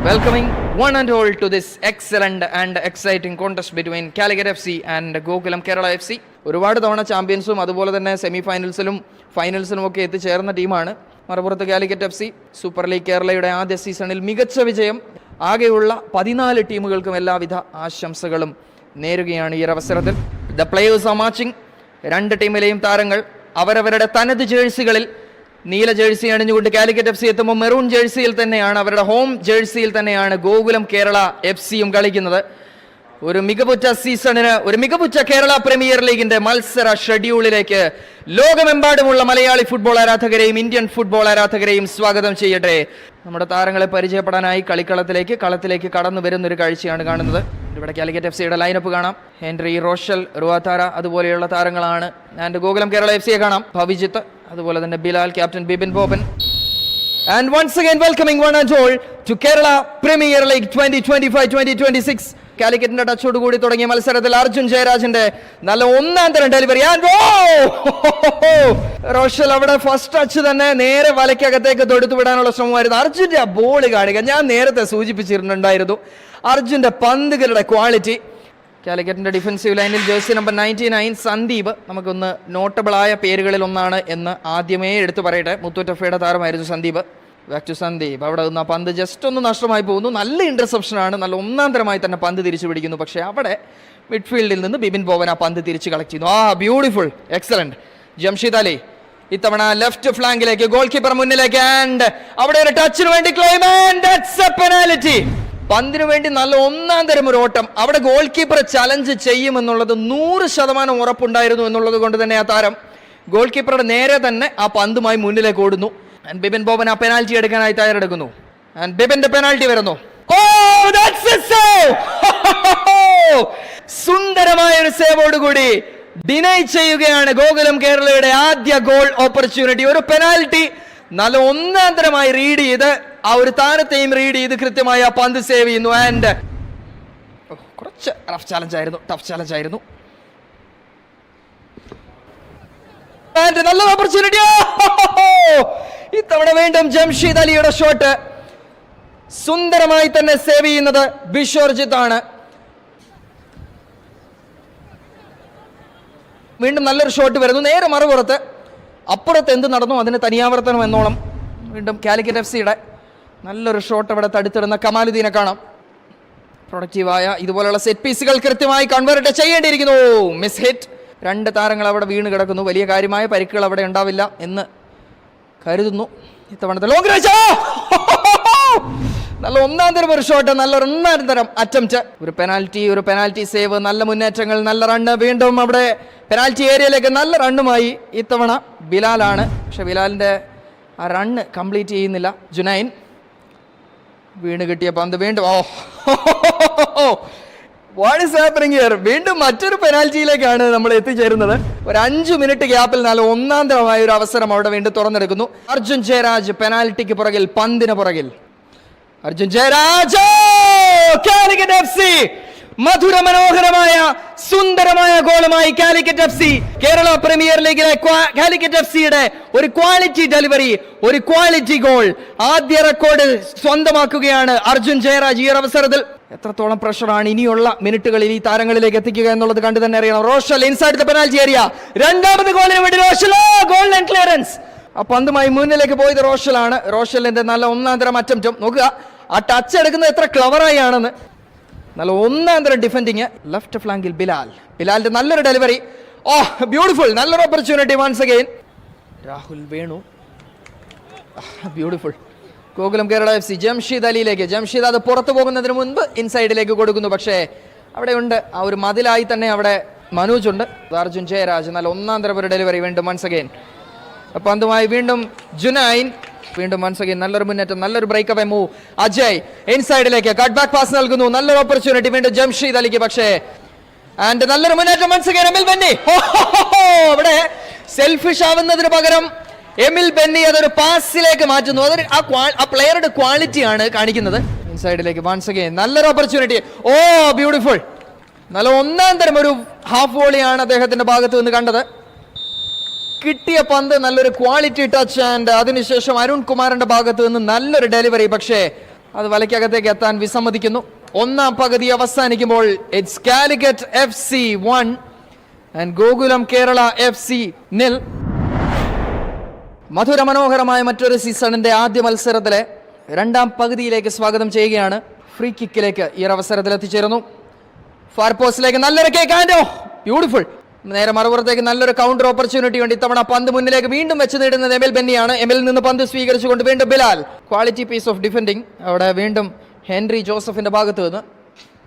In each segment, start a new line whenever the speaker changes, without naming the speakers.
Welcoming one and all to this excellent and exciting contest between Calicut FC and Gokulam Kerala FC. ഒരുപാട് തവണ ചാമ്പ്യൻസും അതുപോലെ തന്നെ semi ഫൈനൽസിലും ഒക്കെ എത്തിച്ചേർന്ന ടീമാണ് മറുപുറത്ത് Calicut F C. Super league കേരളയുടെ ആദ്യ സീസണിൽ മികച്ച വിജയം. ആകെയുള്ള 14 ടീമുകൾക്കും എല്ലാവിധ ആശംസകളും നേരുകയാണ് ഈ അവസരത്തിൽ. The players are marching. രണ്ട് ടീമിലെയും താരങ്ങൾ അവരവരുടെ തനത് ജേഴ്സികളിൽ നീല ജേഴ്സി അണിഞ്ഞുകൊണ്ട് കാലിക്കറ്റ് എഫ് സി എത്തുമ്പോൾ മെറൂൺ ജേഴ്സിയിൽ തന്നെയാണ്, അവരുടെ ഹോം ജേഴ്സിയിൽ തന്നെയാണ് ഗോകുലം കേരള എഫ് സിയും കളിക്കുന്നത്. ഒരു മികവുറ്റ സീസണിന്, ഒരു മികവുറ്റ കേരള പ്രീമിയർ ലീഗിന്റെ മത്സര ഷെഡ്യൂളിലേക്ക് ലോകമെമ്പാടുമുള്ള മലയാളി ഫുട്ബോൾ ആരാധകരെയും ഇന്ത്യൻ ഫുട്ബോൾ ആരാധകരെയും സ്വാഗതം ചെയ്യട്ടെ. നമ്മുടെ താരങ്ങളെ പരിചയപ്പെടാനായി കളത്തിലേക്ക് കടന്നു വരുന്ന ഒരു കാഴ്ചയാണ് കാണുന്നത്. ഇവിടെ കാലിക്കറ്റ് എഫ് സിയുടെ ലൈനപ്പ് കാണാം. ഹെൻറി, റോഷൽ, റുവാതാര അതുപോലെയുള്ള താരങ്ങളാണ്. ആൻഡ് ഗോകുലം കേരള എഫ് സിയെ കാണാം. ഭവിജിത്ത്, അതുപോലെ തന്നെ Bilal, captain Bipin Boban. And once again welcoming one and all to Kerala Premier League 2025-2026. കാലിക്കറ്റിന്റെ ടച്ചോട് കൂടി തുടങ്ങിയ മത്സരത്തിൽ അർജുൻ ജയരാജിന്റെ നല്ല ഒന്നാം തരം ഡെലിവറി. റോഷൽ അവിടെ ഫസ്റ്റ് ടച്ച് തന്നെ നേരെ വലയ്ക്കകത്തേക്ക് തൊടുത്തു വിടാനുള്ള ശ്രമമായിരുന്നു. അർജുന്റെ ആ ബോൾ കാണുക, ഞാൻ നേരത്തെ സൂചിപ്പിച്ചിട്ടുണ്ടായിരുന്നു അർജുന്റെ പന്തുകളുടെ ക്വാളിറ്റി. കാലിക്കറ്റിന്റെ ഡിഫൻസീവ് ലൈനിൽ ജേഴ്സി നമ്പർ 99 സന്ദീപ് നമുക്കൊന്ന് നോട്ടബിളായ പേരുകളിൽ ഒന്നാണ് എന്ന് ആദ്യമേ എടുത്തു പറയട്ടെ. മുത്തൂറ്റഫയുടെ താരമായിരുന്നു സന്ദീപ്. Back to Sandeep. അവിടെ നിന്ന് ആ പന്ത് ജസ്റ്റ് ഒന്ന് നഷ്ടമായി പോകുന്നു. നല്ല ഇന്റർസെപ്ഷനാണ്, നല്ല ഒന്നാം തരമായി തന്നെ പന്ത് തിരിച്ചു പിടിക്കുന്നു. പക്ഷേ അവിടെ മിഡ്ഫീൽഡിൽ നിന്ന് ബിപിൻ ബോവൻ ആ പന്ത് തിരിച്ച് കളക്ട് ചെയ്യുന്നു. Beautiful, excellent. ജംഷീദ് അലി ഇത്തവണ ലെഫ്റ്റ് ഫ്ലാങ്കിലേക്ക്, ഗോൾ കീപ്പർ മുന്നിലേക്ക്, ആൻഡ് അവിടെ ഒരു ടച്ചിന് വേണ്ടി claim, and that's a penalty. പന്തിനു വേണ്ടി നല്ല ഒന്നാം തരം ഒരു ഓട്ടം. അവിടെ ഗോൾ കീപ്പറെ ചലഞ്ച് ചെയ്യുമെന്നുള്ളത് 100% ഉറപ്പുണ്ടായിരുന്നു എന്നുള്ളത് കൊണ്ട് തന്നെ ആ താരം ഗോൾ കീപ്പറുടെ നേരെ തന്നെ ആ പന്തുമായി മുന്നിലേക്ക് ഓടുന്നു. ആൻഡ് ബിപിൻ ബോബൻ ആ പെനാൽറ്റി എടുക്കാനായി തയ്യാറെടുക്കുന്നു. ആൻഡ് ബിപിന്റെ പെനാൽറ്റി വരുന്നു. സുന്ദരമായ ഒരു സേവോടുകൂടി ഡിനൈ ചെയ്യുകയാണ് ഗോകുലം കേരളയുടെ ആദ്യ ഗോൾ ഓപ്പർച്യൂണിറ്റി. ഒരു പെനാൽറ്റി നല്ല ഒന്നാം തരമായി റീഡ് ചെയ്ത് ആ ഒരു താരത്തെയും റീഡ് ചെയ്ത് കൃത്യമായി ആ പന്ത് സേവ് ചെയ്യുന്നു. ആൻഡ് കുറച്ച് ടഫ് ചാലഞ്ച് ആയിരുന്നു. നല്ല ഓപ്പർച്യൂണിറ്റി. ഇത്തവണ വീണ്ടും ജംഷീദ് അലിയുടെ ഷോട്ട് സുന്ദരമായി തന്നെ സേവ് ചെയ്യുന്നത് ബിഷോർജിത്ത് ആണ്. വീണ്ടും നല്ലൊരു ഷോട്ട് വരുന്നു നേരെ മറുപുറത്ത്. അപ്പുറത്ത് എന്ത് നടന്നു അതിന് തനിയാവർത്തനം എന്നോളം വീണ്ടും കാലിക്കറ്റ് എഫ് സിയുടെ നല്ലൊരു ഷോട്ട് അവിടെ തടുത്തിടുന്ന കമാലുദ്ദീനെ കാണാം. പ്രൊഡക്റ്റീവായ ഇതുപോലുള്ള സെറ്റ് പീസുകൾ കൃത്യമായി കൺവേർട്ട് ചെയ്യേണ്ടിയിരിക്കുന്നു. Miss hit. രണ്ട് താരങ്ങൾ അവിടെ വീണ് കിടക്കുന്നു. വലിയ കാര്യമായ പരിക്കുകൾ അവിടെ ഉണ്ടാവില്ല എന്ന് കരുതുന്നു. ഇത്തവണത്തെ ലോങ് റേഞ്ച്, നല്ല ഒന്നാം തരം ഒരു ഷോട്ട്, നല്ല ഒന്നാം തരം അറ്റംപ്റ്റ്. ഒരു പെനാൽറ്റി സേവ്, നല്ല മുന്നേറ്റങ്ങൾ, നല്ല റണ്ണ്. വീണ്ടും അവിടെ പെനാൽറ്റി ഏരിയയിലേക്ക് നല്ല റണ്ണുമായി ഇത്തവണ ബിലാലാണ്. പക്ഷെ ബിലാലിന്റെ ആ റണ്ണ് കംപ്ലീറ്റ് ചെയ്യുന്നില്ല ജുനൈൻ. വീണ് കിട്ടിയ പന്ത് വീണ്ടും വാട്ട് ഈസ് ഹാപ്പനിങ് ഹിയർ? വീണ്ടും മറ്റൊരു പെനാൽറ്റിയിലേക്കാണ് നമ്മൾ എത്തിച്ചേരുന്നത്. ഒരു 5 മിനിറ്റ് ഗ്യാപ്പിൽ നല്ല ഒന്നാം തരമായ ഒരു അവസരം അവിടെ വീണ്ടും തുറന്നെടുക്കുന്നു. അർജുൻ ജയരാജ് പെനാൽറ്റിക്ക് പുറകിൽ, പന്തിന് പുറകിൽ. അർജുൻ ജയരാജ്, കാലിക്കറ്റ് എഫ് സി മധുര മനോഹരമായ സുന്ദരമായ ഗോളുമായി Calicut F C Kerala premier ലീഗിലെ കാലിക്കറ്റ് എഫ് സിയുടെ ഒരു ക്വാളിറ്റി ഡെലിവറി, ഒരു ക്വാളിറ്റി ഗോൾ. ആദ്യ റെക്കോർഡ് സ്വന്തമാക്കുകയാണ് അർജുൻ ജയരാജ് ഈ അവസരത്തിൽ. എത്രത്തോളം പ്രഷറാണ് ഇനിയുള്ള മിനിറ്റുകളിൽ ഈ താരങ്ങളിലേക്ക് എത്തിക്കുക എന്നുള്ളത് കണ്ടു തന്നെ അറിയണം. റോഷൽ ഇൻസൈഡ് ദ പെനാൽറ്റി ഏരിയ, രണ്ടാമത് ഗോളിന് വേണ്ടി റോഷൽ, ഗോൾ ലൈൻ ക്ലിയറൻസ്. ആ പന്തുമായി മുന്നിലേക്ക് പോയത് റോഷലാണ്. റോഷലിന്റെ നല്ല ഒന്നാം തരം അറ്റംപ്റ്റും നോക്കുക, ആ ടച്ച് എടുക്കുന്നത് എത്ര ക്ലവറായി ആണെന്ന്. നല്ല ഒന്നാം തരം ഡിഫെൻഡിങ്. ലെഫ്റ്റ് ഫ്ലാങ്കിൽ ബിലാലിന്റെ നല്ലൊരു ഡെലിവറി. ബ്യൂട്ടിഫുൾ, നല്ലൊരു opportunity once again. Rahul Venu, beautiful. Gokulam Kerala F C Jamsheed അലിയിലേക്ക്. ജംഷീദ് അത് പുറത്തു പോകുന്നതിന് മുൻപ് ഇൻസൈഡിലേക്ക് കൊടുക്കുന്നു. പക്ഷേ അവിടെയുണ്ട് ആ ഒരു മതിലായി തന്നെ അവിടെ മനോജ് ഉണ്ട്. അർജുൻ ജയരാജ് നല്ല ഒന്നാം തരം ഒരു ഡെലിവറി. വീണ്ടും വൺസ് അഗൈൻ പന്തുമായി വീണ്ടും ജുനൈൻ. വീണ്ടും വൺസ് അഗൈൻ നല്ലൊരു മുന്നേറ്റം, നല്ലൊരു ബ്രേക്ക് അവേ മൂവ്. അജയ് ഇൻസൈഡിലേക്ക് കട്ട് ബാക്ക് പാസ് നൽകുന്നു. നല്ലൊരു ഓപ്പർച്യൂണിറ്റി വീണ്ടും ജംഷീദ് അലിക്ക്. പക്ഷേ ആൻഡ് നല്ലൊരു മുന്നേറ്റം വൺസ് അഗൈൻ എമിൽ ബെന്നി. അവിടെ സെൽഫിഷ് ആവുന്നതിന് പകരം എമിൽ ബെന്നി അതൊരു പാസിലേക്ക് മാറ്റുന്നു. അതൊരു ആ പ്ലെയറുടെ ക്വാളിറ്റിയാണ് കാണിക്കുന്നത്. ഇൻസൈഡിലേക്ക് വൺസ് അഗൈൻ നല്ലൊരു ഓപ്പർച്യൂണിറ്റി. ബ്യൂട്ടിഫുൾ. നല്ല ഒന്നാം തരം ഒരു ഹാഫ് വോളിയാണ് അദ്ദേഹത്തിന്റെ ഭാഗത്ത് നിന്ന് കണ്ടത്. കിട്ടിയ പന്ത് നല്ലൊരു ക്വാളിറ്റി ടച്ച്. ആൻഡ് അതിനുശേഷം അരുൺ കുമാറിന്റെ ഭാഗത്ത് നിന്ന് നല്ലൊരു ഡെലിവറി. പക്ഷേ അത് വലയ്ക്കകത്തേക്ക് എത്താൻ വിസമ്മതിക്കുന്നു. ഒന്നാം പകുതി അവസാനിക്കുമ്പോൾ it's Calicut FC 1 and Gokulam Kerala FC 0. മധുര മനോഹരമായ മറ്റൊരു സീസണിന്റെ ആദ്യ മത്സരത്തിലെ രണ്ടാം പകുതിയിലേക്ക് സ്വാഗതം ചെയ്യുകയാണ്. ഫ്രീ കിക്കിലേക്ക് ഈ ഒരു അവസരത്തിൽ എത്തിച്ചേരുന്നു. ഫാർ പോസ്റ്റിലേക്ക് നല്ലൊരു കേക്ക് ആൻഡ് ബ്യൂട്ടിഫുൾ. നേരെ മറുപുറത്തേക്ക് നല്ലൊരു കൗണ്ടർ ഓപ്പർച്യൂണിറ്റി ഉണ്ട്. ഇത്തവണ പന്ത് മുന്നിലേക്ക് വീണ്ടും വെച്ച് നേടുന്നത് എമിൽ ബെന്നിയാണ്. എമിൽ നിന്ന് പന്ത് സ്വീകരിച്ചുകൊണ്ട് വീണ്ടും Bilal. Quality piece of defending. അവിടെ വീണ്ടും ഹെൻറി ജോസഫിന്റെ ഭാഗത്ത് നിന്ന്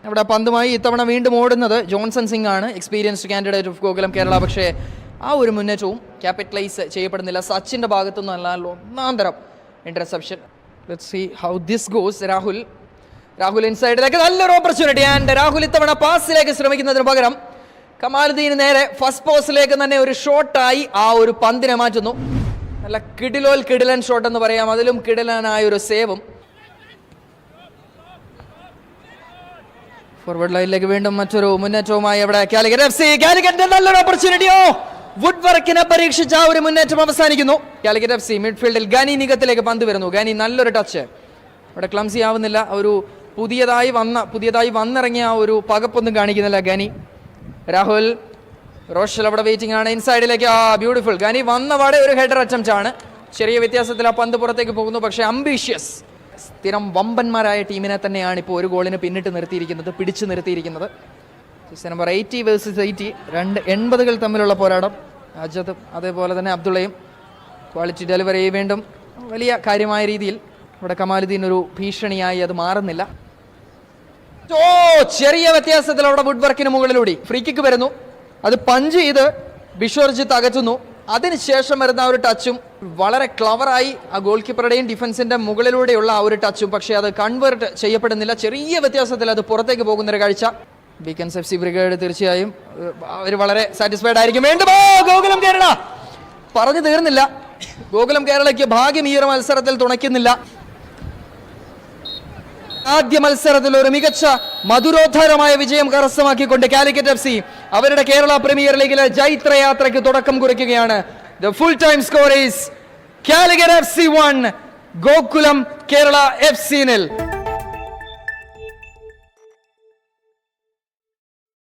അവിടെ പന്തുമായി ഇത്തവണ വീണ്ടും ഓടുന്നത് ജോൺസൺ സിംഗ് ആണ്, experienced candidate of Gokulam Kerala. പക്ഷേ ആ ഒരു മുന്നേറ്റവും ക്യാപിറ്റലൈസ് ചെയ്യപ്പെടുന്നില്ല. സച്ചിന്റെ ഭാഗത്തുനിന്ന് അല്ല ഒന്നാം തരം interception. Let's see how this goes. Rahul ഇൻസൈഡിലേക്ക് നല്ലൊരു ഓപ്പർച്യൂണിറ്റി ആൻഡ് രാഹുൽ ഇത്തവണ പാസിലേക്ക് ശ്രമിക്കുന്നതിന് പകരം കമാലുദ്ദീൻ നേരെ ഫസ്റ്റ് പോസ്റ്റിലേക്ക് തന്നെ ഒരു ഷോട്ടായി ആ ഒരു പന്തിനെ മാറ്റുന്നു. നല്ല കിടിലൻ ഷോട്ട് എന്ന് പറയാം. അതിലും കിടിലനായ ഒരു സേവും. ഫോർവേഡ് ലൈനിലേക്ക് വീണ്ടും മറ്റൊരു മുന്നേറ്റവുമായി അവിടെ കാലിക്കറ്റ് FC. കാലിക്കറ്റ് നല്ലൊരു ഓപ്പർച്യൂണിറ്റിയോ. വുഡ് വർക്കിനെ പരീക്ഷിച്ച ആ ഒരു മുന്നേറ്റം അവസാനിക്കുന്നു. കാലിക്കറ്റ് FC മിഡ്ഫീൽഡിൽ ഗനി നികത്തിലേക്ക് പന്ത് വരുന്നു. ഗനി നല്ലൊരു ടച്ച്. അവിടെ ക്ലംസി ആവുന്നില്ല. ഒരു പുതിയതായി വന്നിറങ്ങിയ ആ ഒരു പകപ്പൊന്നും കാണിക്കുന്നില്ല ഗനി. രാഹുൽ റോഷൽ അവിടെ വെയിറ്റിംഗ് ആണ്. ഇൻസൈഡിലേക്ക് ബ്യൂട്ടിഫുൾ. ഗനി വന്നപാടെ ഒരു ഹെഡർ അറ്റംപ്റ്റ് ആണ്. ചെറിയ വ്യത്യാസത്തിൽ ആ പന്ത് പുറത്തേക്ക് പോകുന്നു. പക്ഷേ അംബീഷ്യസ് സ്ഥിരം വമ്പന്മാരായ ടീമിനെ തന്നെയാണ് ഇപ്പോൾ ഒരു ഗോളിന് പിന്നിട്ട് പിടിച്ചു നിർത്തിയിരിക്കുന്നത്. നമ്പർ 80 വേഴ്സസ് 80, 80 തമ്മിലുള്ള പോരാട്ടം. അജദ് അതേപോലെ തന്നെ അബ്ദുള്ളയും ക്വാളിറ്റി ഡെലിവറി വീണ്ടും വലിയ കാര്യമായ രീതിയിൽ ഇവിടെ കമാലുദ്ദീൻ ഒരു ഭീഷണിയായി അത് മാറുന്നില്ല. ചെറിയ വ്യത്യാസത്തിൽ അവിടെ വുഡ് വർക്കിന് മുകളിലൂടെ ഫ്രീ കിക്ക് വരുന്നു. അത് പഞ്ച് ചെയ്ത് ബിഷോർജിത്ത് അകറ്റുന്നു. അതിനുശേഷം വരുന്ന ആ ഒരു ടച്ചും വളരെ ക്ലവറായി ആ ഗോൾ കീപ്പറുടെയും ഡിഫൻസിന്റെ മുകളിലൂടെയുള്ള ആ ഒരു ടച്ചും. പക്ഷേ അത് കൺവേർട്ട് ചെയ്യപ്പെടുന്നില്ല. ചെറിയ വ്യത്യാസത്തിൽ അത് പുറത്തേക്ക് പോകുന്നൊരു കാഴ്ച. ബീക്കൻസ് FC ബ്രിഗേഡ് തീർച്ചയായും അവർ വളരെ സാറ്റിസ്ഫൈഡ് ആയിരിക്കും. വീണ്ടും ഗോകുലം കേരള പറഞ്ഞു തീർന്നില്ല. ഗോകുലം കേരളയ്ക്ക് ഭാഗ്യം ഈ ഒരു മത്സരത്തിൽ തുണയ്ക്കുന്നില്ല. ആദ്യ മത്സരത്തിൽ ഒരു മികച്ച മധുരോദ്ധാരമായ വിജയം കരസ്ഥമാക്കിക്കൊണ്ട് കാലിക്കറ്റ് FC അവരുടെ കേരള പ്രീമിയർ ലീഗിലെ ജൈത്രയാത്രയ്ക്ക് തുടക്കം കുറിക്കുകയാണ്. The full time score is Calicut FC 1, Gokulam Kerala FC 0.